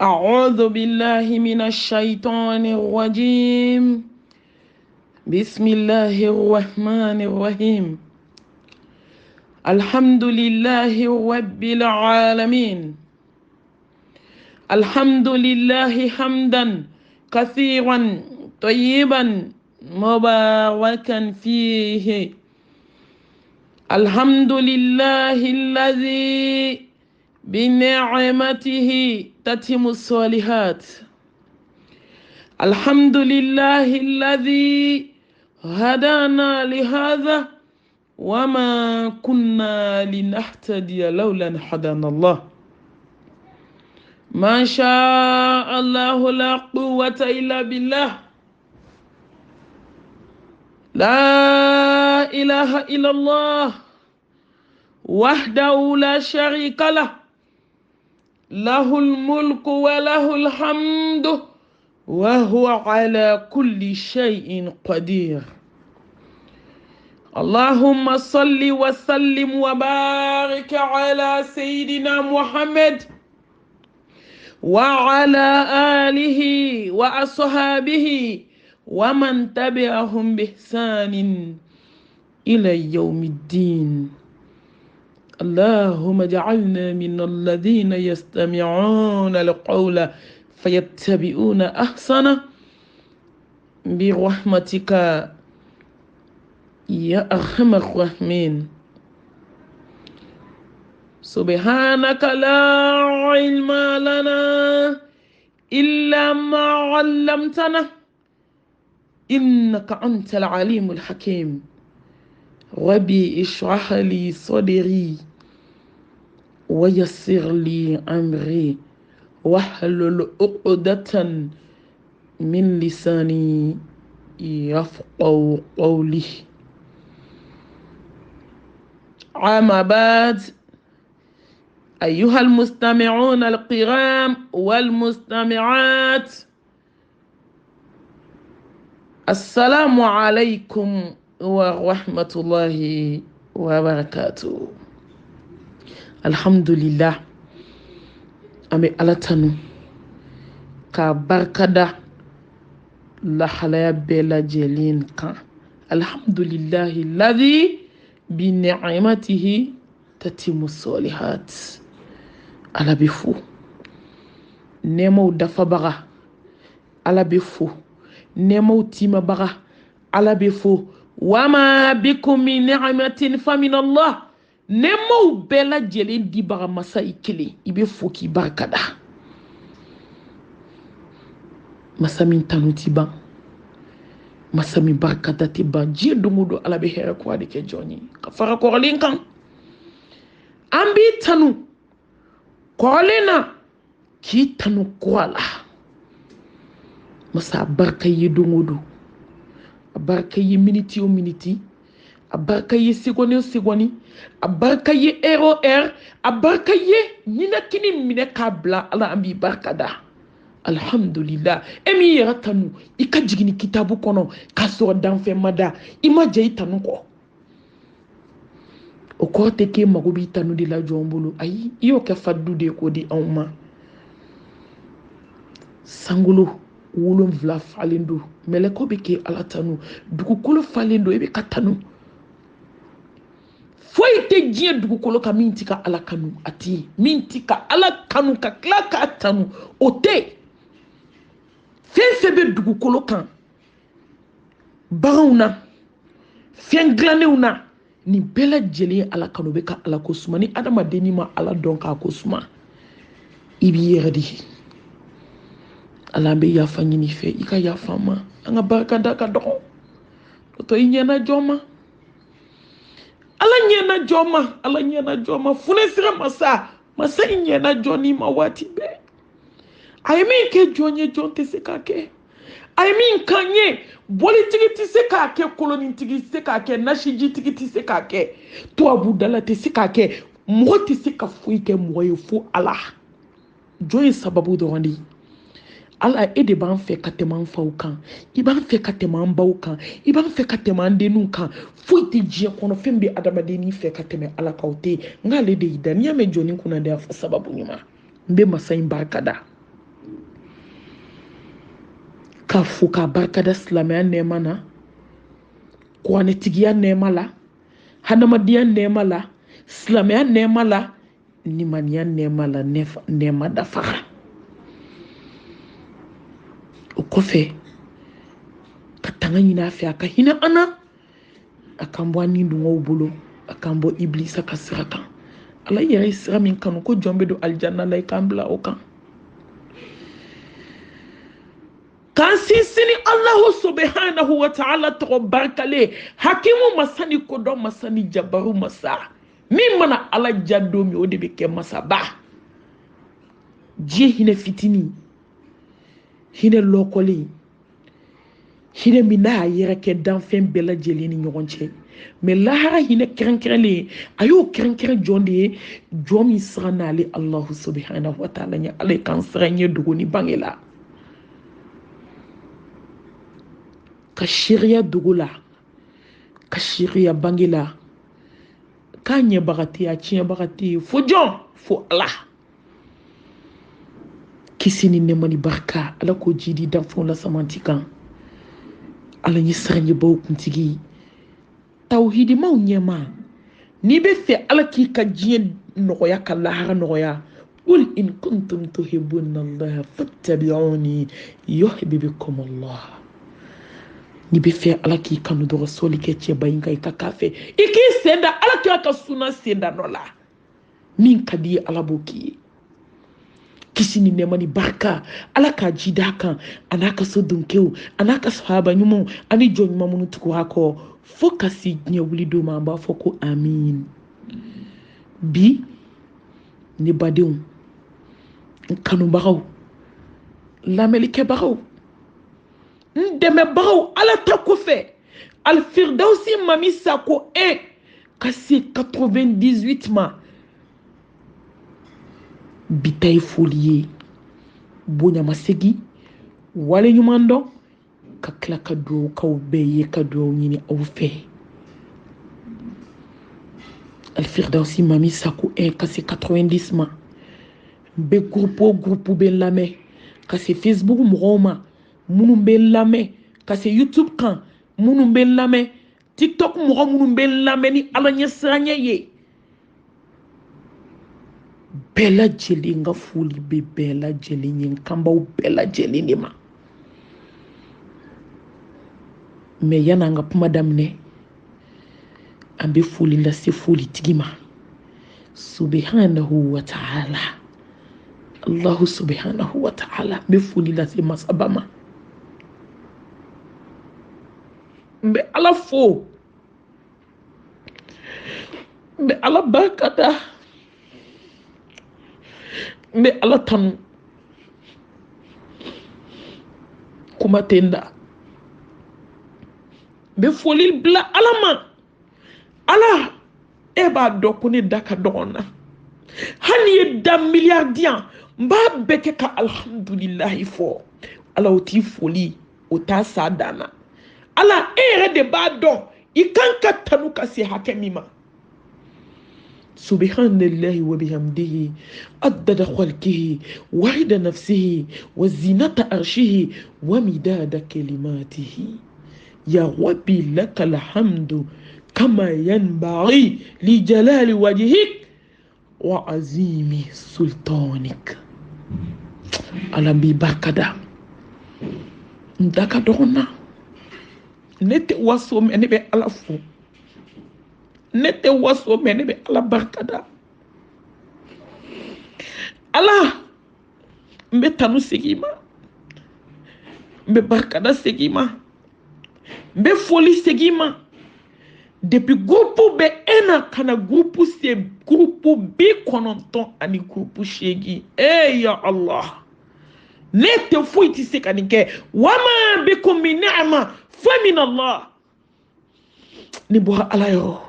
أعوذ بالله من الشيطان الرجيم. بسم الله الرحمن الرحيم. الحمد لله رب العالمين. الحمد لله حمدا كثيرا طيبا مباركا فيه. الحمد لله الذي بنعمته تتم الصالحات. الحمد لله الذي هدانا لهذا وما كنا لنهتدي لولا أن هدانا الله. ما شاء الله لا قوة إلا بالله. لا إله إلا الله وحده لا شريك له. له الملك وله الحمد وهو على كل شيء قدير. اللهم صل وسلم وبارك على سيدنا محمد وعلى آله وأصحابه ومن تبعهم بإحسان إلى يوم الدين. اللهم اجعلنا من الذين يستمعون القول فيتبعون أحسنه برحمتك يا أرحم الراحمين. سبحانك لا علم لنا إلا ما علمتنا إنك أنت العليم الحكيم. ربي اشرح لي صدري ويسر لي أمري واحلل عقدة من لساني يفقهوا قولي. أما بعد، أيها المستمعون الكرام والمستمعات، السلام عليكم ورحمة الله وبركاته. الحمد لله أمي ألتانو كبركة لحلايا بلا جلين كان. الحمد لله الذي بنعمته تتم الصالحات. على بفو نمو دفا بغا على بفو نمو تيما بغا على بفو وما بكم من نعمة فمن الله. نمو بلا جلين دي بغا مسا إكلي إبفو كي بركة مسا من تانو تيبا مسا من بركة تيبا جي دمودو على بحيرا كوادي كجوني كفارا كورلين كان أمبي تانو كورلينا كي تانو كوالا مسا بركة يدمودو abarka yi miniti o miniti, abarka yi segoni o segoni, abarka yi ero abarka yi nina kini mine kabla ala ambi barkada. Alhamdulillah. Emi yera tanu ika jigini kitabu kono kaso danfe mada ima jai tanu ko. O ko teke magobi tanu de la jombolo ayi iyo ke faddu de ko di awma. Sangolo wolonvla falendo meleko be ke ala tanu dugukolo falendo ebe katanu foi te jie dugukolo ka minti ka ala kanu ati minti ka ala kanu ka klaka tanu ote fense be dugukolo kan barawna fenglanewna ni bela jeli ala kanu be ka ala kosuma ni adama deni ma ala don ka kosuma ibi yerdi alambe yafa nyini fe ika yafa ma anga barka daka do to inyana joma ala nyana joma funesira masa inyana joni mawati be I mean ke jonye jonte sekake I mean kanye boli tigiti sekake koloni tigiti sekake nashiji tigiti sekake to abudala te sekake moti sekafuike moyo fu ala joy sababu do wandi ala ede ban fe kateman faukan iban fe kateman baukan iban fe kateman denu kan fuiti je kono fembe adamade ni fe kateme ala kaute ngale de idania me joni kuna de sababu nyuma mbe masain barkada ka fo ka barika da silamɛya nɛɛma na kuranɛtigiya nɛɛma la hadamadenya nɛɛma la silamɛya nɛɛma la nimaniya nɛɛma la nɛɛma dafara o kɔfɛ ka tanga ɲini a fɛ a ka hinɛ an na a k'an bɔ an ni dungaw bolo a k'an bɔ ibilisa ka sira kan ala yɛrɛ ye sira min kanu ko jɔn bɛ don alijanna la i k'an bila o kan k'an sinsin Allahu subhanahu wa ta'ala tɔgɔ barikale hakimu masa ni kodɔn masa ni jabaru masa min mana ala ja don min o de bɛ kɛ masaba diɲɛ hinɛ fitinin hinɛ lɔkɔlen hinɛ min n'a y'a yɛrɛ kɛ danfɛn bɛɛ lajɛlen ni ɲɔgɔn cɛ mais lahara hinɛ kɛrɛnkɛrɛnlen a y'o kɛrɛnkɛrɛn jɔn de ye jɔn min siran n'ale Allahu subhanahu wa ta'ala ɲɛ ala ye k'an siran ɲɛ dogo ni bange la ka sariya dogo la ka sariya bange la k'a ɲɛbaga tɛ a tiɲɛbaga tɛ ye fo jɔn fo ala kisi ni nɛɛma ni barika ala k'o ji di danfɛnw la samanti kan ala ye siranɲɛbaw kuntigi tawhidimaw ɲɛma n'i bɛ fɛ ala k'i ka diɲɛ nɔgɔya ka lahara nɔgɔya qul in kuntum tuhibbuna allaha fattabi'uni yuhibbukum allah n'i bɛ fɛ ala k'i kanu dɔrɔn sɔli kɛ cɛba in kan i ka k'a fɛ i k'i sen da ala kira ka suna sen da nɔ la min ka di ye ala b'o k'i ye kisi ni nɛɛma ni barika ala k'a ji d'a kan a n'a ka so donkew a n'a ka sahaba ɲumanw ani jɔn ɲuman minnu tugu a kɔ fo ka se diɲɛ wuli don ma an b'a fɔ ko amin bi ne badenw n kanubagaw lamɛnlikɛbagaw n dɛmɛbagaw ala ta kɔfɛ alfirdausi mami sako 1 ka se 98 ma bi ta ye foli ye bonyamasegi wale ɲuman dɔn ka tila ka dugawu k'aw bɛɛ ye ka dugawu ɲini aw fɛ alfirdausi mami sako 1 ka se 90 ma n bɛ groupe bɛ n lamɛn ka se facebook mɔgɔw ma minnu bɛ n lamɛn ka se youtube kan minnu bɛ n lamɛn tiktok mɔgɔ minnu bɛ n lamɛn ni ala ɲɛsiranya ye bɛɛ lajɛlen ka foli bɛ bɛɛ lajɛlen ye n kanbaw bɛɛ lajɛlen de ma mais yan'an ka kuma daminɛ an bɛ foli lase folitigi ma subhanahu wa ta'ala Allahu subhanahu wa ta'ala n bɛ foli lase masaba ma n bɛ ala fo n bɛ ala barika da n bɛ ala tanu kuma tɛ n da n bɛ foli bila ala ma ala e b'a dɔn ko ne da ka dɔgɔn na hali ye da miliyari yan n b'a bɛɛ kɛ ka alhamdulilahi fɔ ala o t'i foli o t'a sa dan na ala e yɛrɛ de b'a dɔn i kan ka tanu ka se hakɛ min ma subhanallahi wa bihamdihi adada khalqihi wahida nafsihi wa zinata arshihi wa midada kalimatihi ya rabbi lakal hamdu kama yanbaghi li jalali wajhik wa azimi sultanik ala bi barkada ndaka dɔgɔna ne tɛ waso mɛ ne bɛ ala fo ne tɛ waso mɛ ne bɛ ala barikada ala n bɛ tanu segin ma n bɛ barikada segin ma n bɛ foli segin ma depuis groupe bɛ e na ka na groupe se groupe 90 ani groupe 8 ya allah ne tɛ foyi tɛ se ka nin kɛ wama bikum min ni'ma fa min allah ni bɔra ala yɔrɔ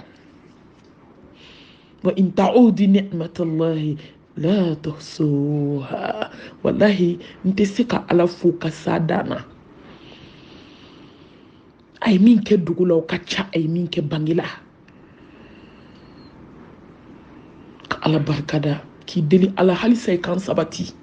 wa in ta'udi ni'matallahi la tuhsuha wallahi n tɛ se ka ala fo ka sa dana a ye min kɛ dugu la o ka ca a ye min kɛ bange la ka ala barikada k'i deli ala halisa i kan sabati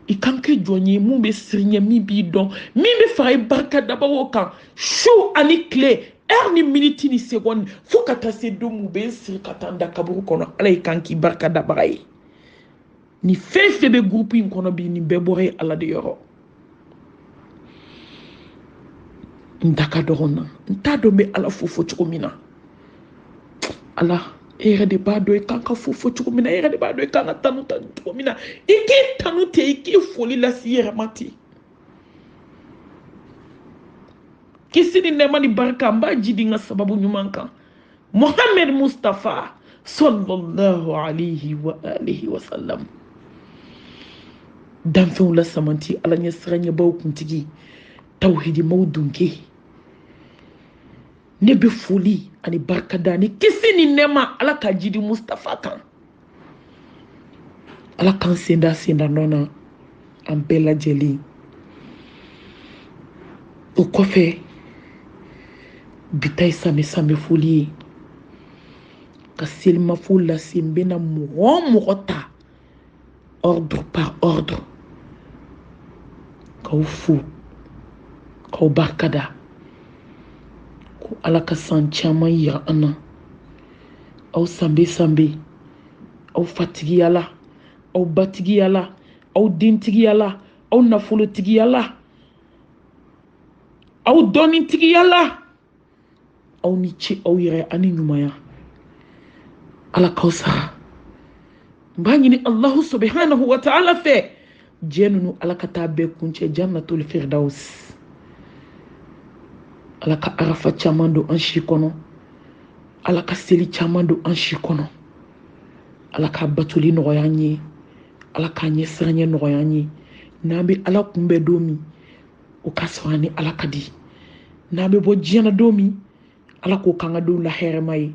I kan ke jɔn ye mun bɛ siri ɲɛ min b'i dɔn min bɛ fara i barika dabaw kan su ani tile heure ni minute ni seconde fo ka taa se don mun bɛ n siri ka taa n da kaburu kɔnɔ ala y'i kan k'i barika dabaga ye ni fɛn fɛn bɛ groupe in kɔnɔ bi nin bɛɛ bɔra ye ala de yɔrɔ n da ka dɔgɔn na n t'a dɔn n bɛ ala fo cogo min na ala e yɛrɛ de b'a dɔn i kan ka fo cogo min na e yɛrɛ de b'a dɔn i kan ka tanu cogo min na i k'i tanu ten i k'i foli lase i yɛrɛ ma ten kisi ni nɛɛma ni barika n b'a jidi n ka sababu ɲuman kan Mohamed Mustafa sallallahu alayhi wa alihi wa sallam danfɛnw la samanti ala ɲɛ siranɲɛbaw kuntigi tawhidimaw dunke ne bɛ foli ani barika da ni kisi ni nɛɛma ala ka jidi Mustafa kan ala kan senda nɔ na an bɛɛ lajɛlen o kɔfɛ bita ye samɛ foli ye ka selimafo lase n bɛna mɔgɔ ta ordre par ordre k'aw fo k'aw barika da ko ala ka san caman yira an na aw sanbe aw fatigiya la aw batigiya la aw dentigiya la aw nafolotigiya la aw dɔnnitigiya la aw ni ce aw yɛrɛ ani ɲumanya ala k'aw sara n b'a ɲini Allahu subhanahu wa ta'ala fɛ diɲɛ ninnu ala ka taa bɛɛ kuncɛ jannatul firdaus ala ka arafa caman don an si kɔnɔ ala ka seli caman don an si kɔnɔ ala ka batoli nɔgɔya an ye ala ka ɲɛ siranɲɛ nɔgɔya an ye n'an bɛ ala kunbɛ don min o ka sɔrɔ ni ala ka di n'an bɛ bɔ diɲɛ na don min ala k'o k'an ka don la hɛrɛma ye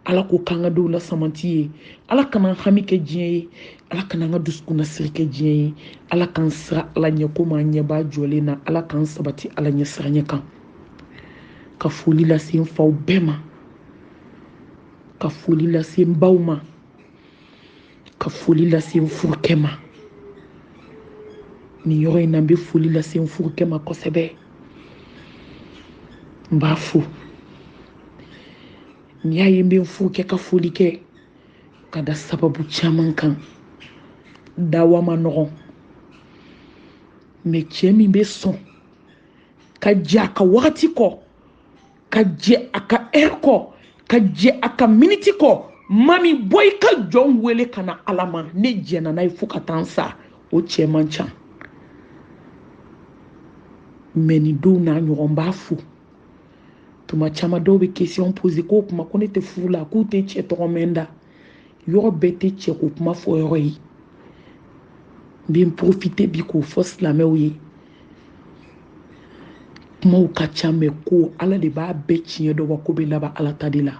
ala k'o k'an ka don la samanti ye ala kana hami kɛ diɲɛ ye ala kana an ka dusukun nasiri kɛ diɲɛ ye ala k'an sira ala ɲɛ komi an ɲɛ b'a jɔlen na ala k'an sabati ala ɲɛ siranɲɛ kan ka foli lase n faw bɛɛ ma ka foli lase n baw ma ka foli lase n furukɛ ma nin yɔrɔ in na n bɛ foli lase n furukɛ ma kosɛbɛ n b'a fo n'i y'a ye n bɛ n furukɛ ka foli kɛ ka da sababu caman kan dawa ma nɔgɔn mɛ cɛ min bɛ sɔn ka jɛ a ka wagati kɔ ka jɛ a ka heure kɔ ka jɛ a ka minute kɔ mami bɔ i ka jɔn wele ka na ala ma ne jɛna n'a ye fo ka taa n sa o cɛ man ca mɛ nin don n'a ɲɔgɔn b'a fo tuma caman dɔw bɛ question poser k'o kuma ko ne tɛ furu la k'u tɛ cɛ tɔgɔ mɛn da yɔrɔ bɛɛ tɛ cɛ ko kuma fɔ yɔrɔ ye n bɛ n profiter bi k'o fɔ silamɛw ye kumaw ka ca mɛ ko ala de b'a bɛɛ tiɲɛ dɔn wa ko bɛ laban ala ta de la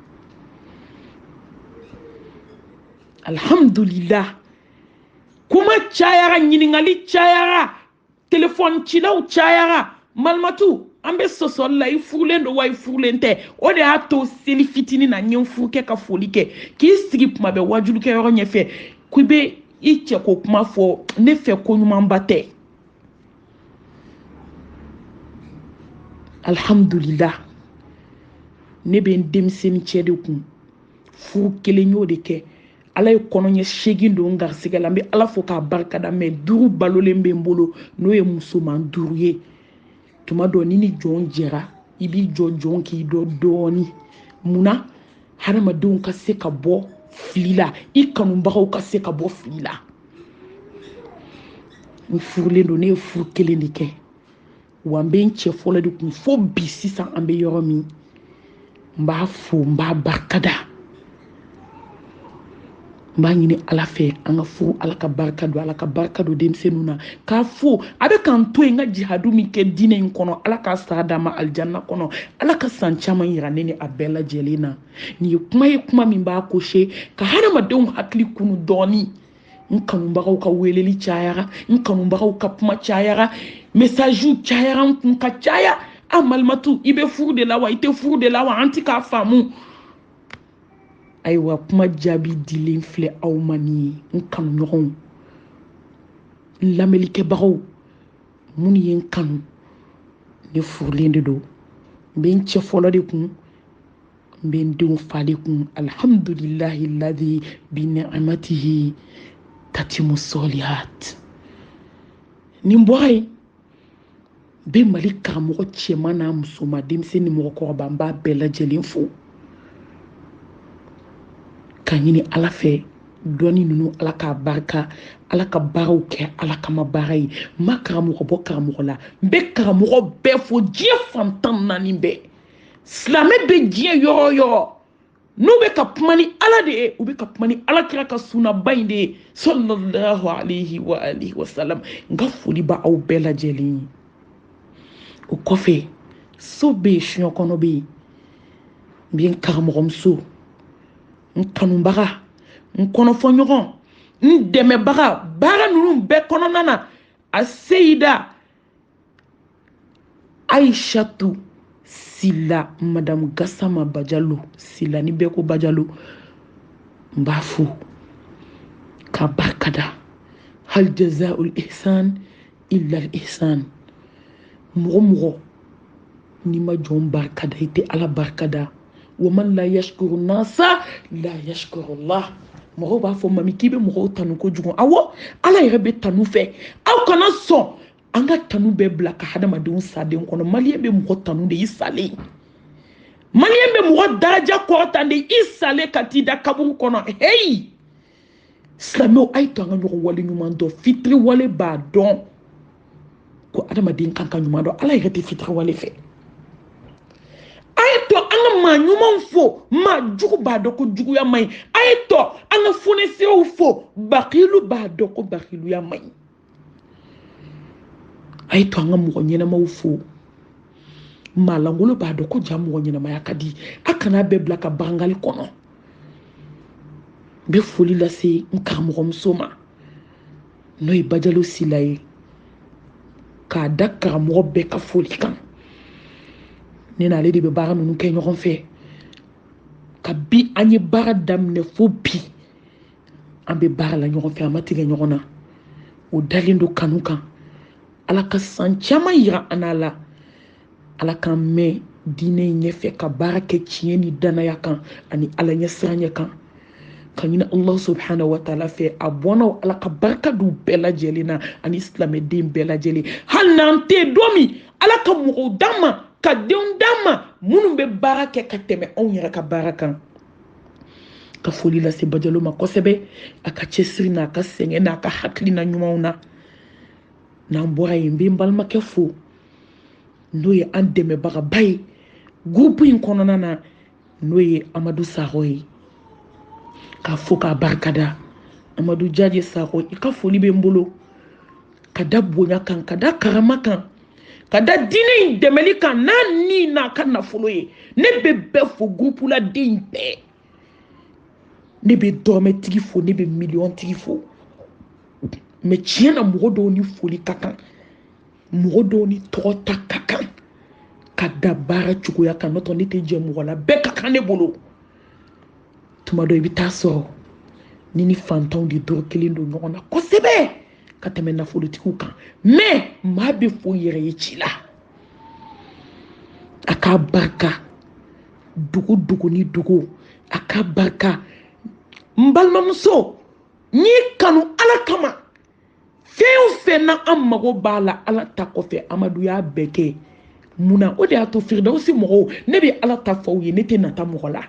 alhamdulillah kuma cayara ɲininkali cayara telefɔni cilaw cayara malimatu an bɛ sɔsɔli la i furulen don wa i furulen tɛ o de y'a to seli fitinin na n ye n furukɛ ka foli kɛ k'i sigi tuma bɛɛ wajulukɛ yɔrɔ ɲɛfɛ k'i bɛ i cɛ ko kuma fɔ ne fɛ ko ɲumanba tɛ alhamdulillah ne bɛ n denmisɛnnin cɛ de kun furu kelen y'o de kɛ ala ye kɔnɔɲɛ 8 don n garisɛgɛ la n bɛ ala fo k'a barika da mɛ 5 balolen bɛ n bolo n'o ye musoman 5 ye tuma dɔ ni jɔn jɛra i b'i jɔn k'i dɔ dɔɔni munna hadamadenw ka se ka bɔ fili la i kanubagaw ka se ka bɔ fili la n furulen don ne ye furu kelen de kɛ wa n bɛ n cɛ fɔlɔ de kun fo bi sisan an bɛ yɔrɔ min n b'a fo n b'a barika da n b'a ɲini ala fɛ an ka furu ala ka barika don denmisɛnninw na k'a fo a bɛ k'an to yen n ka jihadu min kɛ diinɛ in kɔnɔ ala ka sara d'an ma alijanna kɔnɔ ala ka san caman yira ne ni a bɛɛ lajɛlen na nin ye kuma min b'a kose ka hadamadenw hakili kunu dɔɔni n kanubagaw ka weleli cayara n kanubagaw ka kuma cayara message cayara n kun ka caya a malimatu i bɛ furu de la wa i tɛ furu de la wa an tɛ k'a faamu ayiwa kuma jaabi dilen filɛ aw ma nin ye n kanuɲɔgɔnw lamɛlikɛbagaw mun ye n kanu ne furulen de don n bɛ n cɛ fɔlɔ de kun n bɛ n denw fa de kun alhamdulilahi ladi bi ni'amatihi tatimu solihat nin bɔra yen n bɛ mali karamɔgɔ cɛman n'a musoman denmisɛn ni mɔgɔkɔrɔba n b'a bɛɛ lajɛlen fo ka ɲini ala fɛ dɔɔni ninnu ala k'a barika ala ka baaraw kɛ ala kama baara ye n ma karamɔgɔ bɔ karamɔgɔ la n bɛ karamɔgɔ bɛɛ fo diɲɛ fantan naani bɛɛ silamɛ bɛ diɲɛ yɔrɔ o yɔrɔ n'u bɛ ka kuma ni ala de ye u bɛ ka kuma ni alakira ka sunaba in de ye sallallahu alayhi wa alihi wa sallam n ka foli bɛ aw bɛɛ lajɛlen ye o kɔfɛ so bɛ yen soɲɔ kɔnɔ bɛ yen n bɛ n karamɔgɔmuso n kanubaga n kɔnɔfɔɲɔgɔn n dɛmɛbaga baara ninnu bɛɛ kɔnɔna na a seyida aishatu sila madamu gasama bajalo sila ni bɛɛ ko bajalo n b'a fo ka barikada hal jazaul ihsan illa al ihsan mɔgɔ mɔgɔ n'i ma jɔn barikada i tɛ ala barikada wa man la yashkuru nasa la yashkuru Allah mɔgɔw b'a fɔ mami k'i bɛ mɔgɔw tanu kojugu awɔ ala yɛrɛ bɛ tanu fɛ aw kana sɔn an ka tanu bɛɛ bila ka hadamadenw saden kɔnɔ maliyɛn bɛ mɔgɔ tanu de i salen maliyɛn bɛ mɔgɔ daraja kɔrɔtan de i salen ka t'i da kaburu kɔnɔ hey silamɛw a ye to an ka ɲɔgɔn wale ɲuman dɔn fitiri wale b'a dɔn ko adamaden kan ka ɲuman dɔn ala yɛrɛ tɛ fitiri wale fɛ a ye to an ka maa ɲumanw fo maa jugu b'a dɔn ko juguya man ɲi a ye to an ka fonisiraw fo bakilu b'a dɔn ko bakiluya man ɲi a ye to an ka mɔgɔ ɲɛnamaw fo maa langolo b'a dɔn ko ja mɔgɔ ɲɛnamaya ka di a kana bɛɛ bila ka bagangali kɔnɔ n bɛ foli lase n karamɔgɔmuso ma n'o ye bajalo sila ye k'a da karamɔgɔ bɛɛ ka foli kan ne n'ale de bɛ baara ninnu kɛ ɲɔgɔn fɛ ka bi an ye baara daminɛ fo bi an bɛ baara la ɲɔgɔn fɛ an ma tigɛ ɲɔgɔn na o dalen don kanu kan ala ka san caman yira an n'a la ala k'an mɛn diinɛ in ɲɛfɛ ka baara kɛ tiɲɛ ni danaya kan ani ala ɲɛ siranɲɛ kan ka ɲini Allah subhanahu wa ta'ala fɛ a bɔnnaw ala ka barika d'u bɛɛ lajɛlen na ani silamɛden bɛɛ lajɛlen hali n'an tɛ yen don min ala ka mɔgɔw d'an ma ka denw d'an ma minnu bɛ baara kɛ ka tɛmɛ anw yɛrɛ ka baara kan ka foli lase bajalo ma kosɛbɛ a ka cɛsiri n'a ka sɛgɛn n'a ka hakilina ɲumanw na n'an bɔra yen n bɛ n balimakɛ fo n'o ye an dɛmɛbagaba ye gurupu in kɔnɔna na n'o ye Amadu Sakɔ ye k'a fo k'a barikada Amadu Jaje Sakɔ i ka foli bɛ n bolo ka da bonya kan ka da karama kan ka da diinɛ in dɛmɛli kan n'a ni n'a ka nafolo ye ne bɛ bɛɛ fo gurupu la den bɛɛ ne bɛ dɔrɔmɛtigi fo ne bɛ miliyɔntigi fo mɛ tiɲɛ na mɔgɔ dɔw ni foli ka kan mɔgɔ dɔw ni tɔgɔ ta ka kan ka da baara cogoya kan n'o tɛ ne tɛ jɛ mɔgɔ la bɛɛ ka kan ne bolo tuma dɔ i bɛ taa sɔrɔ ni fantanw de dɔrɔ kelen don ɲɔgɔn na kosɛbɛ ka tɛmɛ nafolotigiw kan mɛ maa bɛ fo yɛrɛ ye ci la a k'a barika dugu dugu ni dugu a k'a barika n balimamuso n y'i kanu ala kama fɛn o fɛn na an mago b'a la ala ta kɔfɛ Amadu y'a bɛɛ kɛ munna o de y'a to Firidawusi mɔgɔw ne bɛ ala ta fɔ aw ye ne tɛ nata mɔgɔ la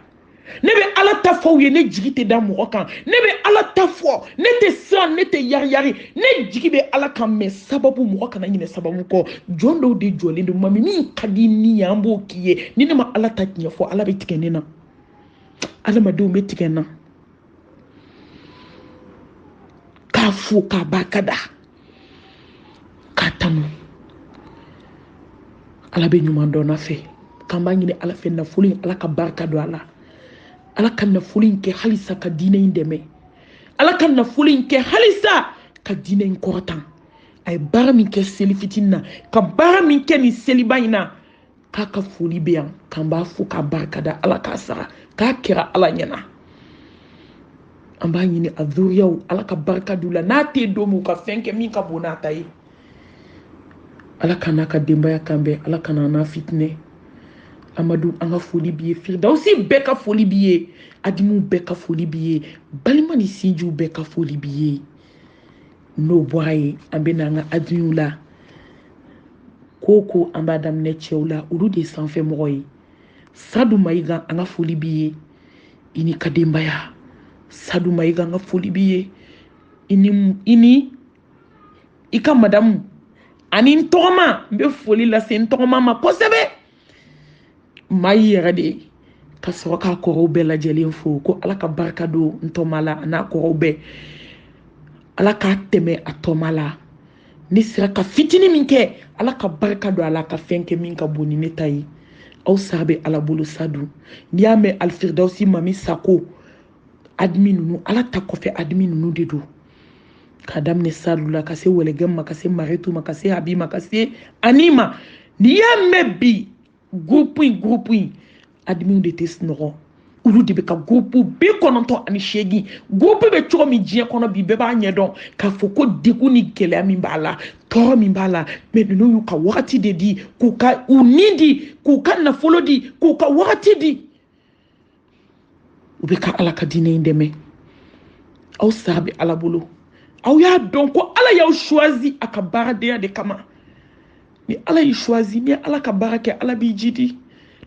ne bɛ ala ta fɔ aw ye ne jigi tɛ da mɔgɔ kan ne bɛ ala ta fɔ ne tɛ siran ne tɛ yari ne jigi bɛ ala kan mɛ sababu mɔgɔ kana ɲinɛ sababu kɔ jɔn dɔw de jɔlen don mami min ka di ni ye an b'o k'i ye ni ne ma ala ta tiɲɛ fɔ ala bɛ tigɛ ne na adamadenw bɛ tigɛ n na k'a fo k'a barikada k'a tanu ala bɛ ɲuman dɔn na fɛ k'an b'a ɲini ala fɛ nafolo in ala ka barika don a la ala ka nafolo in kɛ halisa ka diinɛ in dɛmɛ ala ka nafolo in kɛ halisa ka diinɛ in kɔrɔtan a ye baara min kɛ seli fitinin na ka baara min kɛ nin seliba in na k'a ka foli bɛ yan k'an b'a fo k'a barikada ala k'a sara k'a kɛra ala ɲɛna an b'a ɲini a zuriyaw ala ka barika d'u la n'a tɛ don min u ka fɛn kɛ min ka bon n'a ta ye ala ka n'a ka denbaya kan bɛn ala ka n'a fitinɛ Amadou an ka foli b'i ye Firdausi bɛɛ ka foli b'i ye Adimu bɛɛ ka foli b'i ye balima ni sinjiw bɛɛ ka foli b'i ye n'o bɔra ye an bɛ na an ka Adimu la ko an b'a daminɛ cɛw la olu de sanfɛ mɔgɔ ye Sadu Mayiga an ka foli b'i ye i ni ka denbaya Sadu Mayiga an ka foli b'i ye i ka madamu ani n tɔgɔma n bɛ foli lase n tɔgɔma ma kosɛbɛ maa yi yɛrɛ de ka sɔrɔ k'a kɔrɔw bɛɛ lajɛlen fo ko ala ka barika don n tɔma la a n'a kɔrɔw bɛɛ ala k'a tɛmɛ a tɔma la ne sera ka fitinin min kɛ ala ka barika don a la ka fɛn kɛ min ka bon ni ne ta ye aw sara bɛ ala bolo Sadu n'i y'a mɛn Alfirdausi Mami Sako admin ninnu ala ta kɔfɛ admin ninnu de don ka daminɛ Sadu la ka se Wɛlɛgɛn ma ka se Mariétou ma ka se Habi ma ka se Ani ma n'i y'a mɛn bi groupe in admin de tɛ sunɔgɔ olu de bɛ ka groupe 98 groupe bɛ cogo min diɲɛ kɔnɔ bi bɛɛ b'a ɲɛdɔn k'a fɔ ko degun ni gɛlɛya min b'a la tɔɔrɔ min b'a la mais ninnu y'u ka wagati de di k'u ni di k'u ka nafolo di k'u ka wagati di u bɛ ka ala ka diinɛ in dɛmɛ aw sara bɛ ala bolo aw y'a dɔn ko ala y'aw choisi a ka baaradenya de kama ni ala y'i choisi ni ala ka baara kɛ ala b'i jidi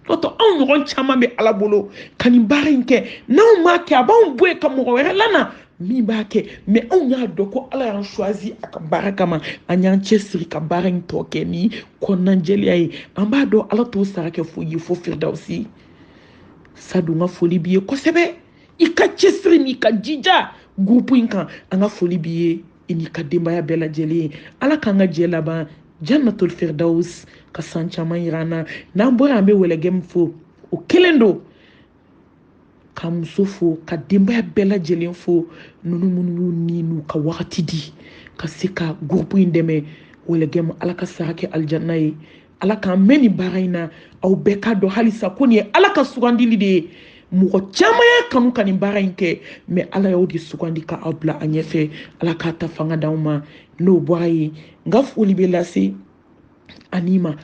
n'o tɛ anw ɲɔgɔn caman bɛ ala bolo ka nin baara in kɛ n'anw m'a kɛ a b'anw bɔ yen ka mɔgɔ wɛrɛ lana min b'a kɛ mais anw y'a dɔn ko ala y'an choisi a ka baara kama an y'an cɛsiri ka baara in tɔ kɛ ni kɔnɔnajɛlenya ye an b'a dɔn ala t'o sara kɛ foyi ye fo Firdausi Sadu n ka foli b'i ye kosɛbɛ i ka cɛsiri n'i ka jija groupe in kan an ka foli b'i ye i n'i ka denbaya bɛɛ lajɛlen ye ala k'an ka jɛ laban Jannatul Firdaus ka san caman yira an na n'an bɔra an bɛ Wɛlɛgɛn fo o kelen don ka muso fo ka denbaya bɛɛ lajɛlen fo ninnu minnu y'u ni n'u ka wagati di ka se ka groupe in dɛmɛ Wɛlɛgɛn ala ka sara kɛ alijanna ye ala k'an mɛn nin baara in na aw bɛɛ k'a dɔn halisa ko nin ye ala ka sugandili de ye mɔgɔ caman y'a kanu ka nin baara in kɛ mais ala y'o de sugandi ka aw bila a ɲɛfɛ ala k'a ta fanga d'anw ma n'o bɔra ye n ka foli bɛ lase Ani ma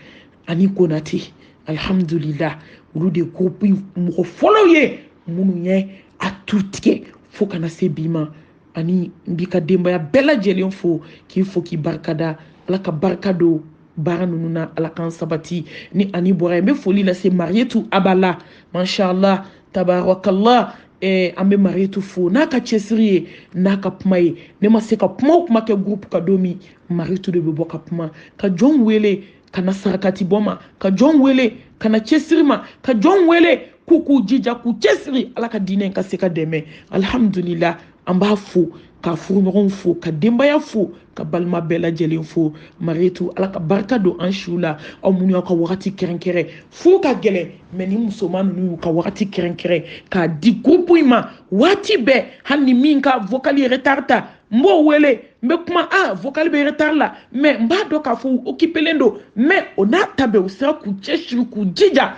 ani Konate alhamdulillah olu de groupe mɔgɔ fɔlɔw ye minnu ye a tu tigɛ fo kana se bi ma ani n b'i ka denbaya bɛɛ lajɛlen fo k'i fo k'i barikada ala ka barika don baara ninnu na ala k'an sabati ni ani bɔra n bɛ foli lase Mariétou Abala mashallah tabarakallah an bɛ Mariétou fo n'a ka cɛsiri ye n'a ka kuma ye ne ma se ka kuma o kuma kɛ groupe ka don min Mariétou de bɛ bɔ ka kuma ka jɔn wele ka na sarakati bɔ ma ka jɔn wele ka na cɛsiri ma ka jɔn wele k'u jija k'u cɛsiri ala ka diinɛ in ka se ka dɛmɛ alhamdulillah an b'a fo ka furuɲɔgɔnw fo ka denbaya fo ka balima bɛɛ lajɛlen fo Mariétou ala ka barika don an siw la aw minnu y'aw ka wagati kɛrɛnkɛrɛn fo ka gɛlɛn mais ni musoman ninnu y'u ka wagati kɛrɛnkɛrɛn k'a di groupe in ma waati bɛɛ hali ni min ka vocal ye retard ta n b'o wele n bɛ kuma vocal bɛ retard la mais n b'a dɔn k'a fɔ u occupélen don mais o n'a ta bɛɛ u sera k'u cɛsiri k'u jija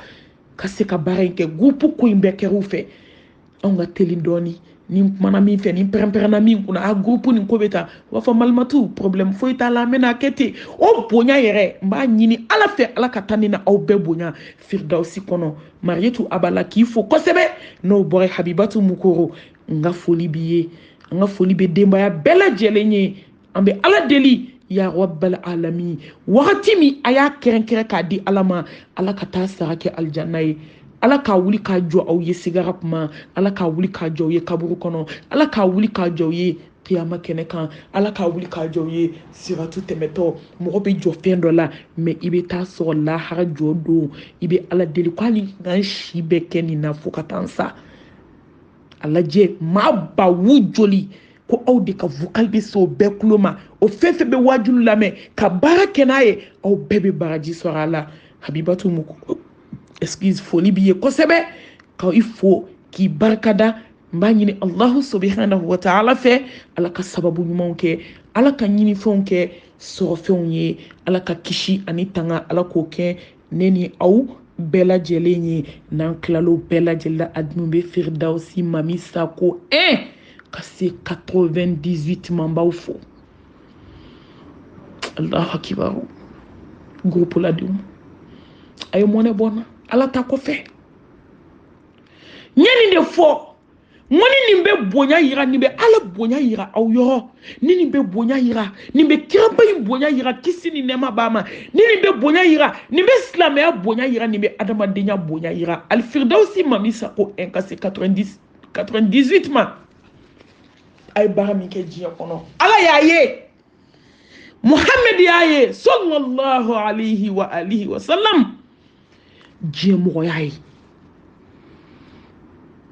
ka se ka baara in kɛ groupe ko in bɛɛ kɛra u fɛ anw ka teli dɔɔni ni kumana min fɛ ni pɛrɛn-pɛrɛnna min kunna groupe nin ko bɛ taa u b'a fɔ Malimatu problème foyi t'a la an bɛna kɛ ten o bonya yɛrɛ n b'a ɲini ala fɛ ala ka taa ni na aw bɛɛ bonya Firdausi kɔnɔ Mariétou Abala k'i fo kosɛbɛ n'o bɔra Habibatu Mukoro n ka foli b'i ye an ka foli bɛ denbaya bɛɛ lajɛlen ye an bɛ ala deli ya rabbal alamin wagati min a y'a kɛrɛnkɛrɛn k'a di ala ma ala ka taa sara kɛ alijanna ye ala k'a wuli k'a jɔ aw ye sigara kuma ala k'a wuli k'a jɔ aw ye kaburu kɔnɔ ala k'a wuli k'a jɔ aw ye kiyama kɛnɛ kan ala k'a wuli k'a jɔ aw ye siratu tɛmɛtɔ mɔgɔ bɛ jɔ fɛn dɔ la mais i bɛ taa sɔrɔ lahara jɔ don i bɛ ala deli ko hali n'an si bɛ kɛ nin na fo ka taa n sa a lajɛ maa ba wu joli ko aw de ka vocal bɛ se o bɛɛ tulo ma o fɛn fɛn bɛ wajulu lamɛn ka baara kɛ n'a ye aw bɛɛ bɛ baraji sɔrɔ a la Habibatu Mukoro excuse foli b'i ye kosɛbɛ ka i fo k'i barikada n b'a ɲini Allahu subhanahu wa ta'ala fɛ ala ka sababu ɲumanw kɛ ala ka ɲinifɛnw kɛ sɔrɔfɛnw ye ala ka kisi ani tanga ala k'o kɛ ne ni aw bɛɛ lajɛlen ye n'an tilal'o bɛɛ lajɛlen la adunu bɛ Firdausi Mami Sako se 98 mamba fo. Allah akibaru. Groupe la dum. Ayo mone bona. Ala ta ko fe. Nyani de fo. Moni nimbe bonya yira nimbe ala bonya yira au yoro. Ni nimbe bonya yira. Nimbe kiramba bonya yira kisi ni nema bama. Ni nimbe bonya yira. Nimbe islamea bonya yira. Nimbe adama denya bonya yira. Al Firdausi mami sako enka se 98 ma. Ay barami ke jiya kono. Ala ya ye. Muhammad ya ye. Sallallahu alayhi wa alihi wa sallam. Jiya mo ya ye.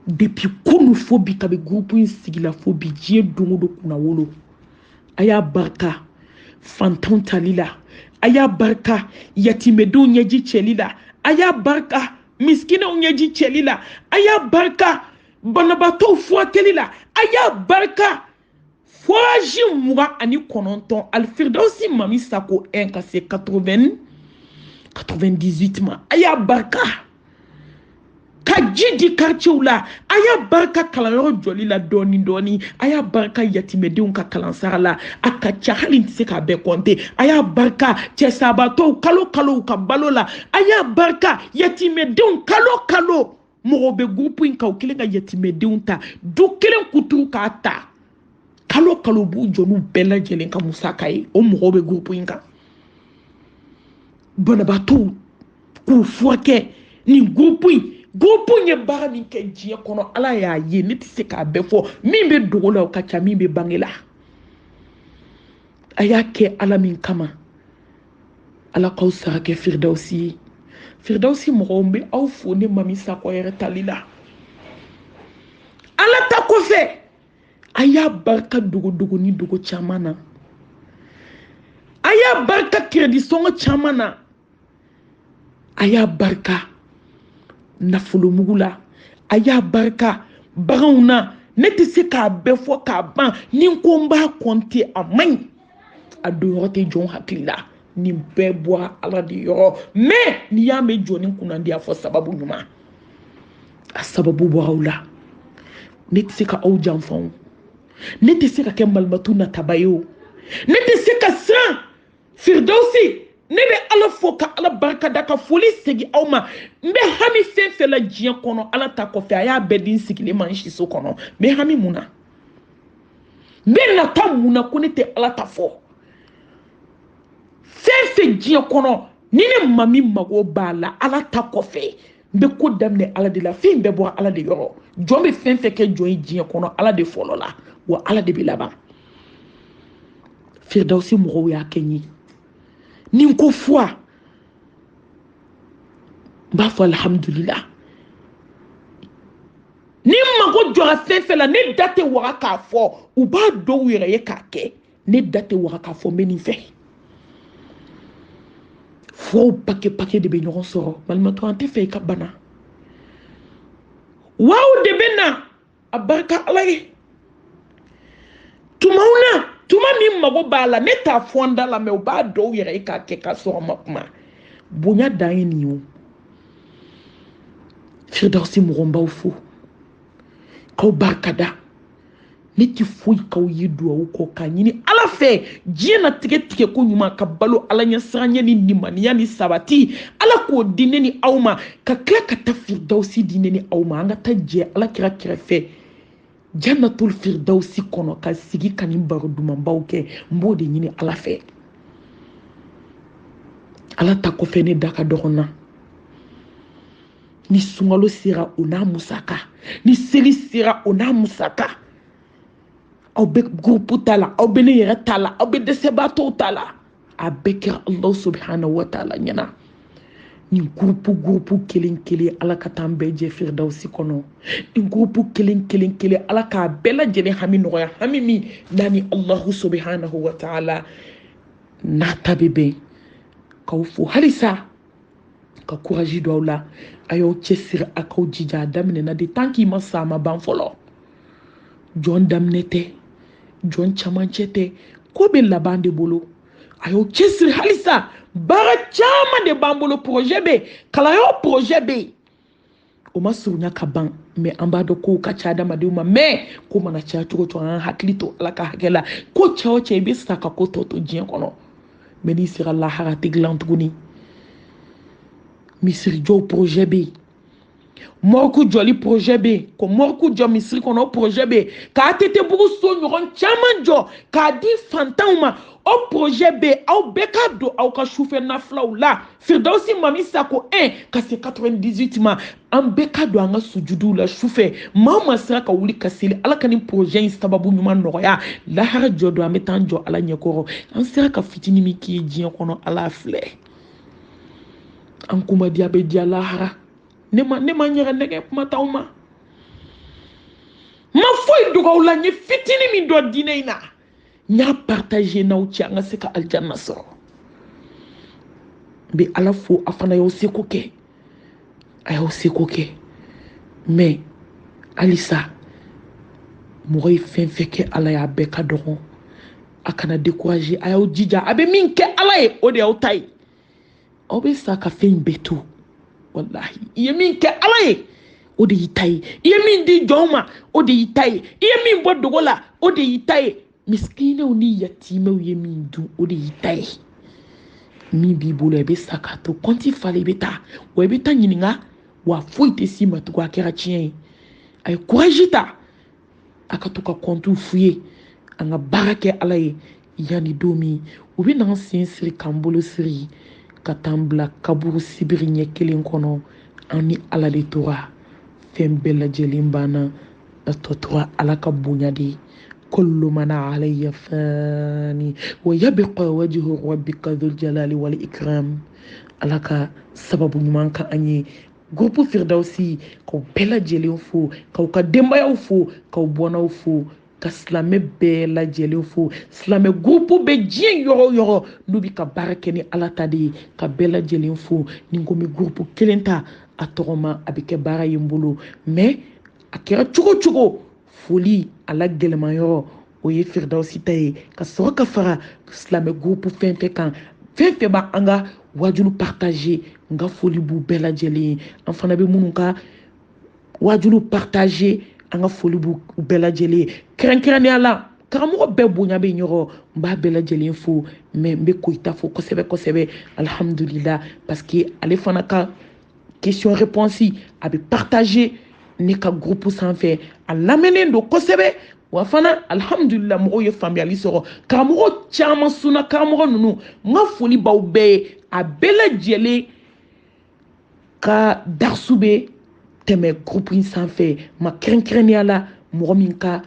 Depuis konophobie kabe groupe sigila phobie die dongo kuna wolo aya barka fantan talila aya barka yatimedo nyeji chelila aya barka miskina nyeji chelila aya barka banabato fuatelila aya barka foaji muga ani kononton Al Firdausi mami sako 1 ka c'est 98 ma aya barka Kaji di quartier la aya barka kalaro joli la doni aya barka yatimedun ka kalansara la akacha halin se ka be konte aya barka chesabato kalo ka balola aya barka yatimedun kalo mo be groupe in ka okilenga yatimedun ta du kelen kutu ka ta kalo bu jonu bela jelen ka musaka yi o mo be groupe in ka bonabato ku fuake ni groupe nye bara min ke jiye kono ala ya ye ne ti se ka befo min be dogola o kacha min be bangela aya ke ala min kama ala qawsa ke Firdausi mogombe au fone mami sa ko yere talila ala ta ko fe aya barka dogo ni dogo chamana aya barka kredi songo chamana aya barka nafolo mugula aya barka bagauna neti se ka befo ka ban ni nkomba konti amai adorote jon hakila ni beboa ala di yo me ni ya me joni kuna ndia fo sababu nyuma asababu boaula neti se ka au janfon neti se ka kemal matuna tabayo neti se ka san Firdausi nebe ala foka ala barka daka foli segi awma mbe hami fenfe la jiyan kono ala ta kofi aya bedin sigile manshi so kono mbe hami muna mbe na ta muna konete ala ta fo fenfe jiyan kono nine mami mago bala ala ta kofi mbe ko damne ala de la fi mbe bo ala de yoro jombe fenfe ke joyi jiyan kono ala de folola wa ala de bilaba Firdausi mo ya kenyi Ninko foi bafo alhamdulillah ni mago jora fefe la ne date waka fo u ba do wire ye kake ne date waka fo meni fe fo paquet de beñon soro malmato ante fe ka bana waaw de bena abarka alay tumauna tuma mi mago bala ne ta fonda la me o ba do yere ka ke ka so makma bonya dan ni o Firdausi muromba ufu ko barkada ne ti fuy ko yidu ko kanyini ala fe jina tike ko nyuma ka balo ala nya sranya ni nimani ya ni sabati ala ko dineni awma ka ka ta Firdausi dineni awma anga ta je ala kira fe Jannatul Firdausi kono ka sigi kanin baro duman bawke mbode nyini ala fe ala ta ko fe ne daka dorona ni sungalo sira ona musaka ni seli sira ona musaka au be groupe tala au be ne yere tala au be desebato tala abekir Allah subhanahu wa ta'ala nyana ni groupe kelen ala ka tambeje Firdausi kono ni groupe kelen ala ka bela jene hami noya hami mi nani Allah subhanahu wa ta'ala na tabebe ka fu halisa ka courage do la ayo chesir akaw jija damne na de tanki masama ban folo jon damnete jon chamanchete ko be labande bolo ayo chesir halisa bara chama de bambolo projet be kala yo projet be o ma surunya ka ban mais an b'a dɔn ko ka ca adamadenw ma mais ko mana caya cogo cogo an hakili to ala ka hakɛ la ko cɛ o cɛ i bɛ sa ka ko tɔ to diɲɛ kɔnɔ mais n'i sera lahara tɛ dilan tuguni misirijɔw projet bɛ yen mɔriku jɔli projet bɛ yen ko mɔriku jɔ misiri kɔnɔ o projet bɛ yen ka ATT bugu so ɲɔgɔn caman jɔ k'a di fantanw ma o projet bɛ yen aw bɛɛ ka don aw ka sufɛ nafilaw la Firdausi Mami Sako 1 ka se 98 ma an bɛɛ ka don an ka sujuduw la sufɛ maa o maa sera ka wuli ka seli ala ka nin projet in sababu ɲuman nɔgɔya lahara jɔ don an bɛ taa an jɔ ala ɲɛkɔrɔ an sera ka fitinin min k'i ye diɲɛ kɔnɔ ala filɛ an kumadiya bɛ diya lahara ne ma ɲɛgɛn nɛgɛ kuma t'aw ma ma foyi dogo aw la n ye fitinin min dɔ diinɛ in na n y'a partager n'aw cɛ an ka se ka alijanna sɔrɔ n bɛ ala fo a fana y'aw seko kɛ a y'aw seko kɛ mais halisa mɔgɔ ye fɛn fɛn kɛ ala ye a bɛɛ ka dɔgɔ a kana décourager a y'aw jija a bɛ min kɛ ala ye o de y'aw ta ye aw bɛ sa ka fɛn in bɛɛ to wallahi i ye min kɛ ala ye o de y'i ta ye i ye min di jɔnw ma o de y'i ta ye i ye min bɔ dogo la o de y'i ta ye miskinaw ni yatimɛw ye min dun o de y'i ta ye min b'i bolo i bɛ sa k'a to kɔnti falen i bɛ taa wa i bɛ taa ɲininka wa foyi tɛ s'i ma tugun a kɛra tiɲɛ ye a ye courage ta a ka to ka kɔntiw f'u ye an ka baara kɛ ala ye yanni don min u bɛ n'an sen siri k'an bolo siri ka t'an bila kaburu sibiri ɲɛ kelen kɔnɔ an ni ala de tora fɛn bɛɛ lajɛlen banna a tɔ tora ala ka bonya de ye kullu man alayya fani wa yabqa wajhu rabbika dhul jalali wal ikram ala ka sababu ɲuman ka an ye groupe Firdausi k'aw bɛɛ lajɛlen fo k'aw ka denbayaw fo k'aw bɔnnaw fo ka silamɛ bɛɛ lajɛlen fo silamɛ groupe bɛ diɲɛ yɔrɔ o yɔrɔ n'u bɛ ka baara kɛ ni ala ta de ye ka bɛɛ lajɛlen fo ni n ko n bɛ groupe kelen ta a tɔgɔ ma a bɛ kɛ baara ye n bolo mais a kɛra cogo cogo foli a la gɛlɛman yɔrɔ o ye Firdausi ta ye ka sɔrɔ ka fara silamɛ groupe fɛn fɛn kan fɛn fɛn b'a an ka wajulu partager n ka foli b'u bɛɛ lajɛlen ye an fana bɛ minnu ka wajulu partager an ka foli b'u bɛɛ lajɛlen ye kɛrɛnkɛrɛnnenya la karamɔgɔ bɛɛ bonya bɛ ɲɔgɔn n b'a bɛɛ lajɛlen fo mais n bɛ Koyita fo kosɛbɛ kosɛbɛ alhamdulillah parce que ale fana ka question réponse a bɛ partager ne ka groupe sanfɛ a lamɛnnen don kosɛbɛ wa fana alhamdulillah mɔgɔw ye faamuyali sɔrɔ karamɔgɔ caman sunna karamɔgɔ ninnu n ka foli b'aw bɛɛ ye a bɛɛ lajɛlen ka darasu bɛ tɛmɛ groupe in sanfɛ ma kɛrɛnkɛrɛnnenya la mɔgɔ min ka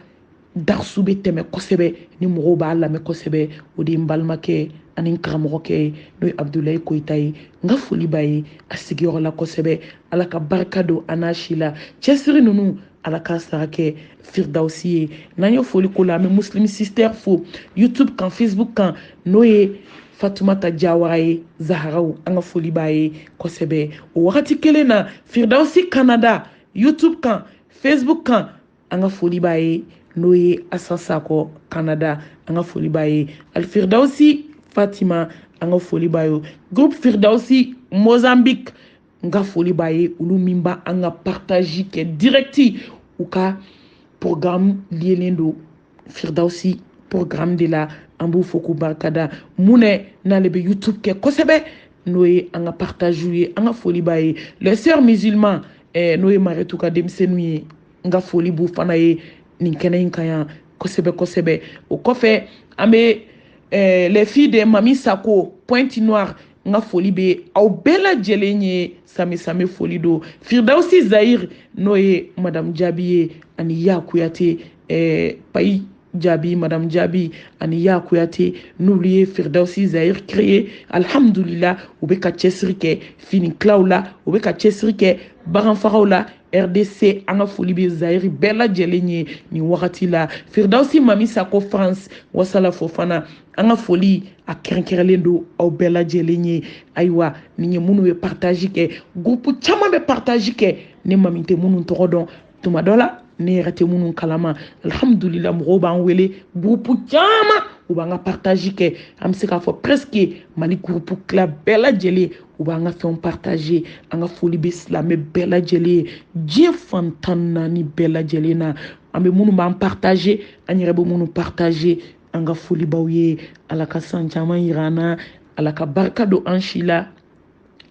darasu bɛ tɛmɛ kosɛbɛ ni mɔgɔw b'a lamɛn kosɛbɛ o de ye n balimakɛ ani n karamɔgɔkɛ ye n'o ye Abdulayi Koyita ye n ka foli b'a ye a sigiyɔrɔ la kosɛbɛ ala ka barika don a n'a si la cɛsiri ninnu ala ka sara kɛ Firdausi ye n'an ye foli ko la an bɛ Muslim Sister fo YouTube kan Facebook kan n'o ye Fatumata Jawara ye Zaharaw an ka foli b'a ye kosɛbɛ o wagati kelen na Firdausi Canada YouTube kan Facebook kan an ka foli b'a ye n'o ye Asa Sako Canada an ka foli b'a ye Alfirdausi Fatima an ka foli b'a ye groupe Firdausi Mozambique n ka foli b'a ye olu min b'a an ka partage kɛ directi u ka programme lielen don Firdausi programme de la an b'u fo k'u barikada munɛ n'ale bɛ YouTube kɛ kosɛbɛ n'o ye an ka partage ye an ka foli b'a ye les sœurs musulmans n'o ye Maretu ka denmisɛnninw ye n ka foli b'u fana ye nin kɛnɛ in kan yan kosɛbɛ kosɛbɛ o kɔfɛ an bɛ les filles de Mami Sako Pointe Noire n ka foli bɛ aw bɛɛ lajɛlen ye sami foli don Firdausi Zahir n'o ye Madame Jabi ye ani Ya Kuyate Payi Jabi Madame Jabi ani Ya Kuyate n'olu ye Firdausi Zahir créé alhamdulillah u bɛ ka cɛsiri kɛ fini kilaw la u bɛ ka cɛsiri kɛ baganfagaw la RDC an ka foli bɛ Zahir bɛɛ lajɛlen ye nin wagati la Firdausi Mami Sako France wasala fo fana an ka foli a kɛrɛnkɛrɛnlen don aw bɛɛ lajɛlen ye ayiwa nin ye minnu bɛ partage kɛ groupe caman bɛ partage kɛ ne mami tɛ minnu tɔgɔ dɔn tuma dɔ la ne yɛrɛ tɛ minnu kalama alhamdulillah mɔgɔw b'an wele groupe caman u b'an ka partage kɛ an bɛ se k'a fɔ presque Mali groupe tila bɛɛ lajɛlen u b'an ka fɛnw partager an ka foli bɛ silamɛ bɛɛ lajɛlen diɲɛ fantan naani bɛɛ lajɛlen na an bɛ minnu b'an partager an yɛrɛ bɛ minnu partager an ka foli b'aw ye ala ka san caman yira an na ala ka barika don an si la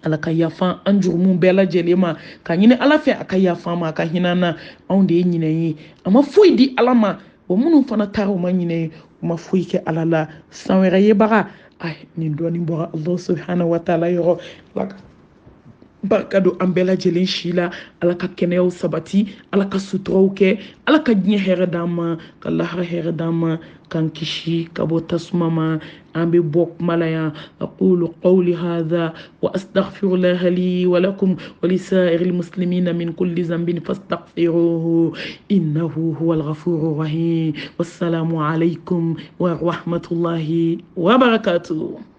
ala ka yafa an jurumu bɛɛ lajɛlen ma ka ɲini ala fɛ a ka yafa ma a ka hinɛ an na anw de ye ɲinɛ ye a ma foyi di ala ma wa minnu fana taara u ma ɲinɛ ye u ma foyi kɛ ala la san wɛrɛ yebaga nin dɔɔnin bɔra allah subhanahu wa taala yɔrɔ barika don an bɛɛ lajɛlen si la ala ka kɛnɛyaw sabati ala ka suturaw kɛ ala ka diɲɛ hɛrɛ d'an ma ka lahara hɛrɛ d'an ma k'an kisi ka bɔ tasuma ma an bɛ bɔ kuma la yan aqulu qawli hadha wa astaghfirullaha li wa lakum wa lisa'iril muslimina min kulli dhanbin fastaghfiruhu innahu huwal ghafurur rahim wassalamu alaykum wa rahmatullahi wa barakatuh.